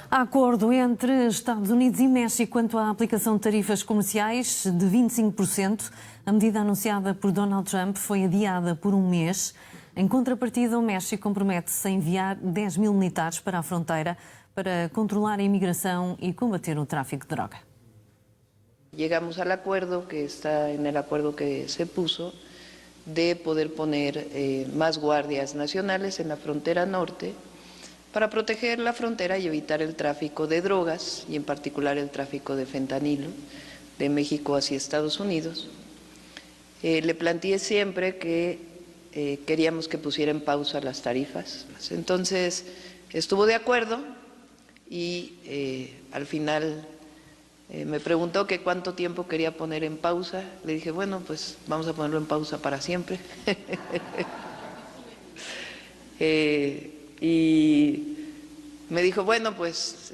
Há acordo entre Estados Unidos e México quanto à aplicação de tarifas comerciais de 25%. A medida anunciada por Donald Trump foi adiada por um mês. Em contrapartida, o México compromete-se a enviar 10 mil militares para a fronteira para controlar a imigração e combater o tráfico de droga. Llegamos al acuerdo que está en el acuerdo que se puso de poder poner más guardias nacionales en la frontera norte para proteger la frontera y evitar el tráfico de drogas y en particular el tráfico de fentanilo de México hacia Estados Unidos. Le planteé siempre que queríamos que pusiera en pausa las tarifas. Entonces estuvo de acuerdo y al final me preguntó que cuánto tiempo quería poner en pausa. Le dije, bueno, pues vamos a ponerlo en pausa para siempre. Y me dijo, bueno, pues,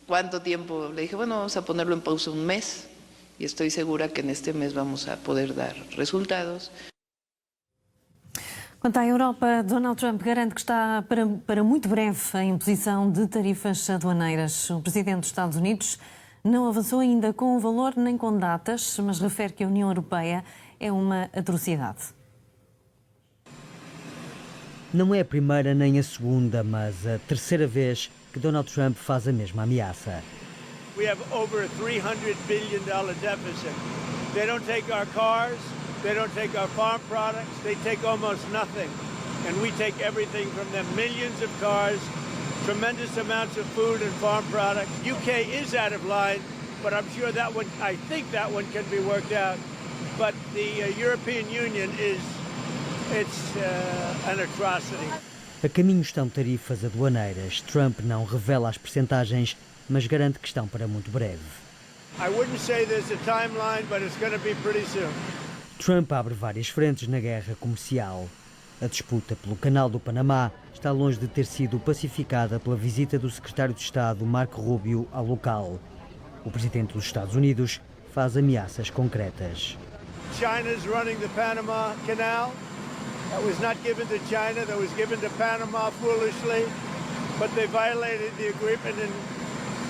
¿cuánto tiempo? Le dije, bueno, vamos a ponerlo en pausa un mes y estoy segura que en este mes vamos a poder dar resultados. Quanto à Europa, Donald Trump garante que está para muito breve a imposição de tarifas aduaneiras. O presidente dos Estados Unidos não avançou ainda com o valor nem com datas, mas refere que a União Europeia é uma atrocidade. Não é a primeira nem a segunda, mas a terceira vez que Donald Trump faz a mesma ameaça. We have over a $300 billion deficit. They don't take our cars, they don't take our farm products, they take almost nothing. And we take everything from them, millions of cars, tremendous amounts of food and farm products. UK is out of line, but I'm sure that one, I think that one can be worked out. But the European Union it's an atrocity. A caminho estão tarifas aduaneiras. Trump não revela as percentagens, mas garante que estão para muito breve. I wouldn't say there's a timeline, but it's going to be pretty soon. Trump abre várias frentes na guerra comercial. A disputa pelo Canal do Panamá está longe de ter sido pacificada pela visita do secretário de Estado Marco Rubio ao local. O presidente dos Estados Unidos faz ameaças concretas. China's running the Panama Canal. That was not given to China, that was given to Panama foolishly, but they violated the agreement and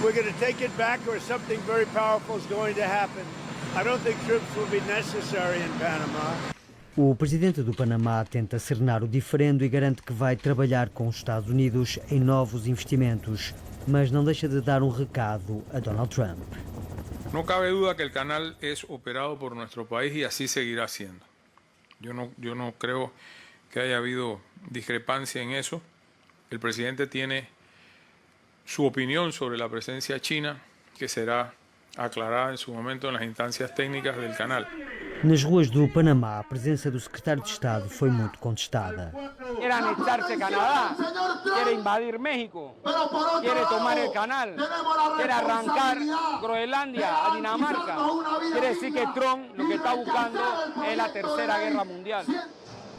we're going to take it back or something very powerful is going to happen. I don't think troops will be necessary in Panama. O presidente do Panamá tenta serenar o diferendo e garante que vai trabalhar com os Estados Unidos em novos investimentos, mas não deixa de dar um recado a Donald Trump. No cabe duda que el canal es operado por nuestro país y así seguirá siendo. Yo no creo que haya habido discrepancia en eso. El presidente tiene su opinión sobre la presencia china, que será aclarada en su momento en las instancias técnicas del canal. Nas ruas do Panamá, a presença do secretário de Estado foi muito contestada. Quiere anexarse Canadá, quiere invadir México, quiere tomar el canal, quiere arrancar Groenlandia a Dinamarca. Quiere decir que Trump lo que está buscando es la tercera guerra mundial.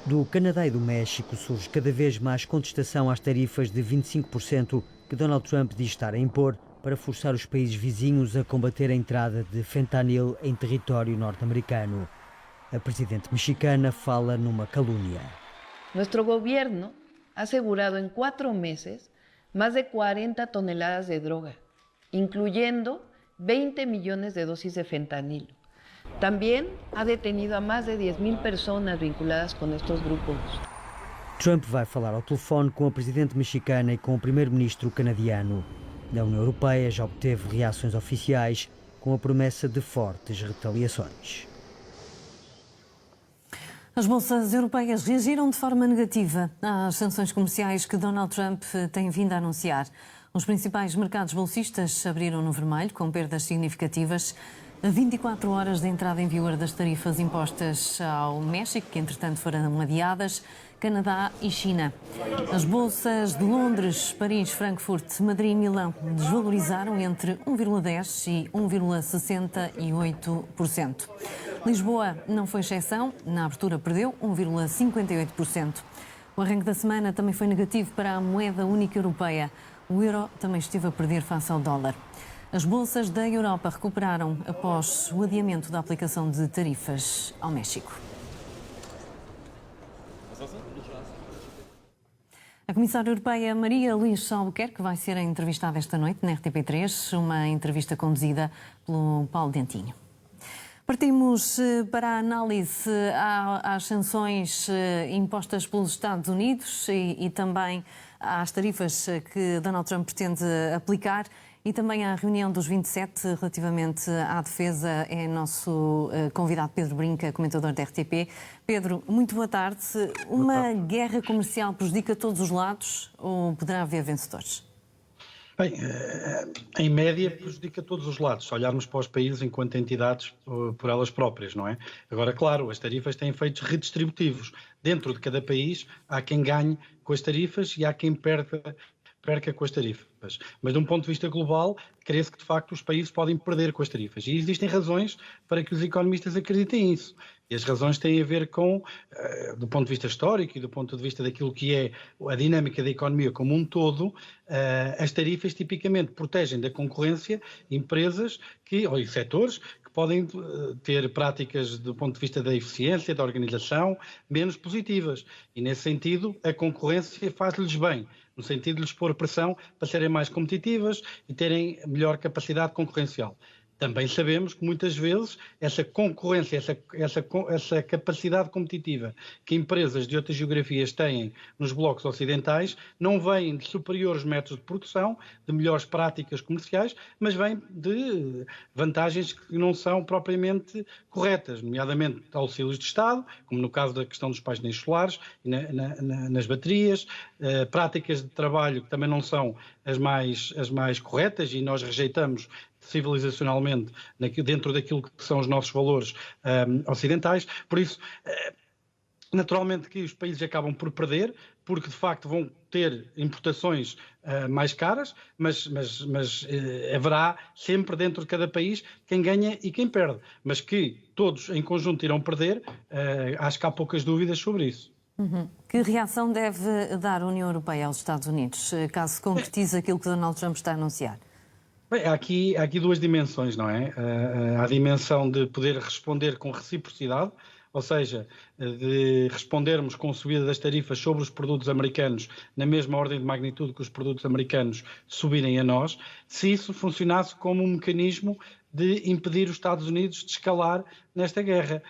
Do Canadá e do México surge cada vez mais contestação às tarifas de 25% que Donald Trump diz estar a impor para forçar os países vizinhos a combater a entrada de fentanil em território norte-americano. A presidente mexicana fala numa calúnia. Nuestro gobierno ha asegurado en 4 meses más de 40 toneladas de droga, incluyendo 20 millones de dosis de fentanilo. También ha detenido a más de 10,000 personas vinculadas con estos grupos. Trump vai falar ao telefone com a presidente mexicana e com o primeiro-ministro canadiano. A União Europeia já obteve reações oficiais com a promessa de fortes retaliações. As bolsas europeias reagiram de forma negativa às sanções comerciais que Donald Trump tem vindo a anunciar. Os principais mercados bolsistas abriram no vermelho, com perdas significativas, a 24 horas da entrada em vigor das tarifas impostas ao México, que entretanto foram adiadas, Canadá e China. As bolsas de Londres, Paris, Frankfurt, Madrid e Milão desvalorizaram entre 1,10% e 1,68%. Lisboa não foi exceção, na abertura perdeu 1,58%. O arranque da semana também foi negativo para a moeda única europeia. O euro também esteve a perder face ao dólar. As bolsas da Europa recuperaram após o adiamento da aplicação de tarifas ao México. A Comissária Europeia Maria Luísa Albuquerque vai ser entrevistada esta noite na RTP3, uma entrevista conduzida pelo Paulo Dentinho. Partimos para a análise às sanções impostas pelos Estados Unidos e também às tarifas que Donald Trump pretende aplicar e também à reunião dos 27 relativamente à defesa. É nosso convidado Pedro Brinca, comentador da RTP. Pedro, muito boa tarde. Uma guerra comercial prejudica todos os lados ou poderá haver vencedores? Bem, em média prejudica todos os lados, se olharmos para os países enquanto entidades por elas próprias, não é? Agora, claro, as tarifas têm efeitos redistributivos. Dentro de cada país há quem ganhe com as tarifas e há quem perca com as tarifas. Mas de um ponto de vista global, crê-se que de facto os países podem perder com as tarifas. E existem razões para que os economistas acreditem nisso. E as razões têm a ver com, do ponto de vista histórico e do ponto de vista daquilo que é a dinâmica da economia como um todo, as tarifas tipicamente protegem da concorrência empresas ou setores que podem ter práticas do ponto de vista da eficiência, da organização, menos positivas. E nesse sentido, a concorrência faz-lhes bem, no sentido de lhes pôr pressão para serem mais competitivas e terem melhor capacidade concorrencial. Também sabemos que muitas vezes essa concorrência, essa capacidade competitiva que empresas de outras geografias têm nos blocos ocidentais não vem de superiores métodos de produção, de melhores práticas comerciais, mas vem de vantagens que não são propriamente corretas, nomeadamente auxílios de Estado, como no caso da questão dos painéis solares e nas baterias, práticas de trabalho que também não são as mais corretas e nós rejeitamos civilizacionalmente dentro daquilo que são os nossos valores ocidentais. Por isso, naturalmente que os países acabam por perder, porque de facto vão ter importações mais caras, mas haverá sempre dentro de cada país quem ganha e quem perde. Mas que todos em conjunto irão perder, acho que há poucas dúvidas sobre isso. Que reação deve dar a União Europeia aos Estados Unidos, caso se concretize aquilo que Donald Trump está a anunciar? Bem, há aqui duas dimensões, não é? Há a dimensão de poder responder com reciprocidade, ou seja, de respondermos com subida das tarifas sobre os produtos americanos na mesma ordem de magnitude que os produtos americanos subirem a nós, se isso funcionasse como um mecanismo de impedir os Estados Unidos de escalar nesta guerra.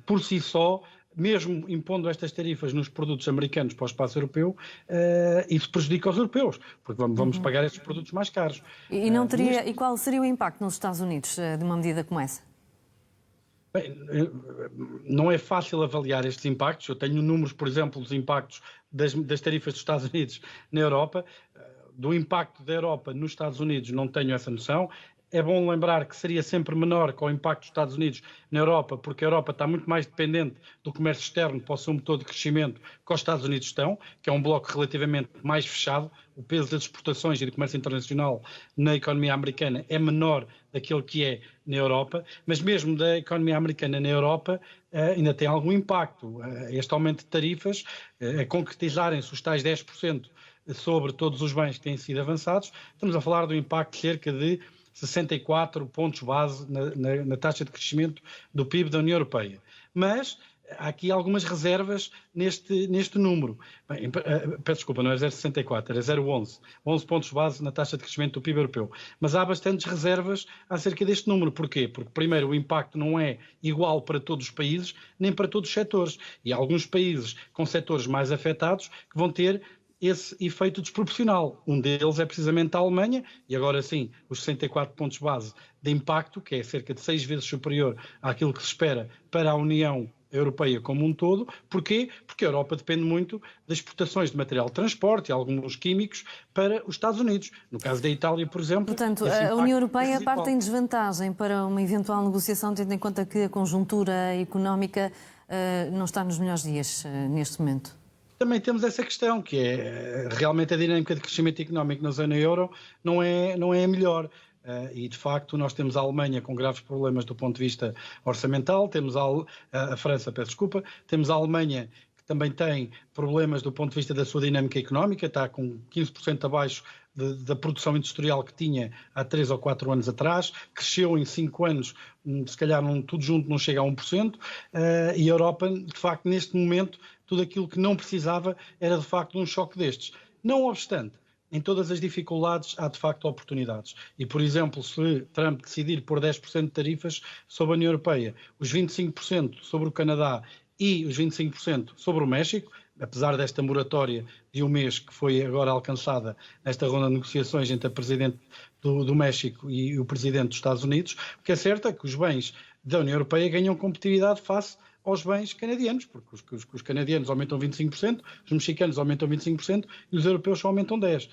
Por si só, mesmo impondo estas tarifas nos produtos americanos para o espaço europeu, isso prejudica os europeus, porque vamos pagar estes produtos mais caros. E qual seria o impacto nos Estados Unidos de uma medida como essa? Bem, não é fácil avaliar estes impactos. Eu tenho números, por exemplo, dos impactos das tarifas dos Estados Unidos na Europa. Do impacto da Europa nos Estados Unidos não tenho essa noção. É bom lembrar que seria sempre menor com o impacto dos Estados Unidos na Europa, porque a Europa está muito mais dependente do comércio externo para o seu motor de crescimento que os Estados Unidos estão, que é um bloco relativamente mais fechado. O peso das exportações e do comércio internacional na economia americana é menor daquele que é na Europa, mas mesmo da economia americana na Europa ainda tem algum impacto. Este aumento de tarifas, a concretizarem-se os tais 10% sobre todos os bens que têm sido avançados, estamos a falar do impacto de cerca de 64 pontos base na taxa de crescimento do PIB da União Europeia. Mas há aqui algumas reservas neste número. Bem, peço desculpa, não é 0,64, era 0,11. 11 pontos base na taxa de crescimento do PIB europeu. Mas há bastantes reservas acerca deste número. Porquê? Porque, primeiro, o impacto não é igual para todos os países, nem para todos os setores. E há alguns países com setores mais afetados que vão ter esse efeito desproporcional. Um deles é precisamente a Alemanha, e agora sim, os 64 pontos base de impacto, que é cerca de 6 vezes superior àquilo que se espera para a União Europeia como um todo. Porquê? Porque a Europa depende muito das exportações de material de transporte e alguns químicos para os Estados Unidos. No caso da Itália, por exemplo... Portanto, a União Europeia parte em desvantagem para uma eventual negociação, tendo em conta que a conjuntura económica não está nos melhores dias neste momento. Também temos essa questão, que é realmente a dinâmica de crescimento económico na zona euro não é a melhor. E, de facto, nós temos a Alemanha com graves problemas do ponto de vista orçamental, temos a França, peço desculpa, temos a Alemanha que também tem problemas do ponto de vista da sua dinâmica económica, está com 15% abaixo da produção industrial que tinha há 3 ou 4 anos atrás, cresceu em 5 anos, se calhar tudo junto não chega a 1%, e a Europa, de facto, neste momento, tudo aquilo que não precisava era, de facto, um choque destes. Não obstante, em todas as dificuldades há, de facto, oportunidades. E, por exemplo, se Trump decidir pôr 10% de tarifas sobre a União Europeia, os 25% sobre o Canadá e os 25% sobre o México, apesar desta moratória de um mês que foi agora alcançada nesta ronda de negociações entre a Presidente do México e o Presidente dos Estados Unidos, o que é certo é que os bens da União Europeia ganham competitividade face aos bens canadianos, porque os canadianos aumentam 25%, os mexicanos aumentam 25% e os europeus só aumentam 10%.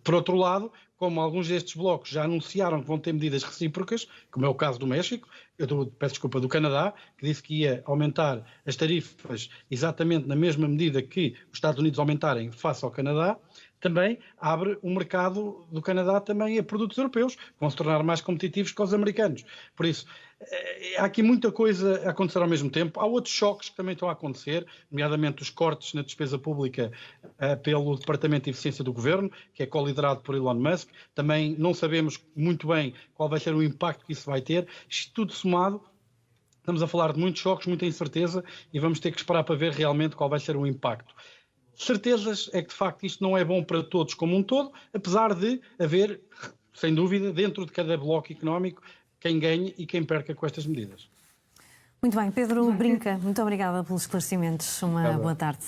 Por outro lado, como alguns destes blocos já anunciaram que vão ter medidas recíprocas, como é o caso do México, do Canadá, que disse que ia aumentar as tarifas exatamente na mesma medida que os Estados Unidos aumentarem face ao Canadá, também abre o mercado do Canadá também a produtos europeus, que vão se tornar mais competitivos que os americanos. Por isso, há aqui muita coisa a acontecer ao mesmo tempo. Há outros choques que também estão a acontecer, nomeadamente os cortes na despesa pública pelo Departamento de Eficiência do Governo, que é co-liderado por Elon Musk. Também não sabemos muito bem qual vai ser o impacto que isso vai ter. Isto tudo somado, estamos a falar de muitos choques, muita incerteza, e vamos ter que esperar para ver realmente qual vai ser o impacto. Certezas é que, de facto, isto não é bom para todos como um todo, apesar de haver, sem dúvida, dentro de cada bloco económico, quem ganhe e quem perca com estas medidas. Muito bem, Pedro Brinca, muito obrigada pelos esclarecimentos. Uma boa tarde.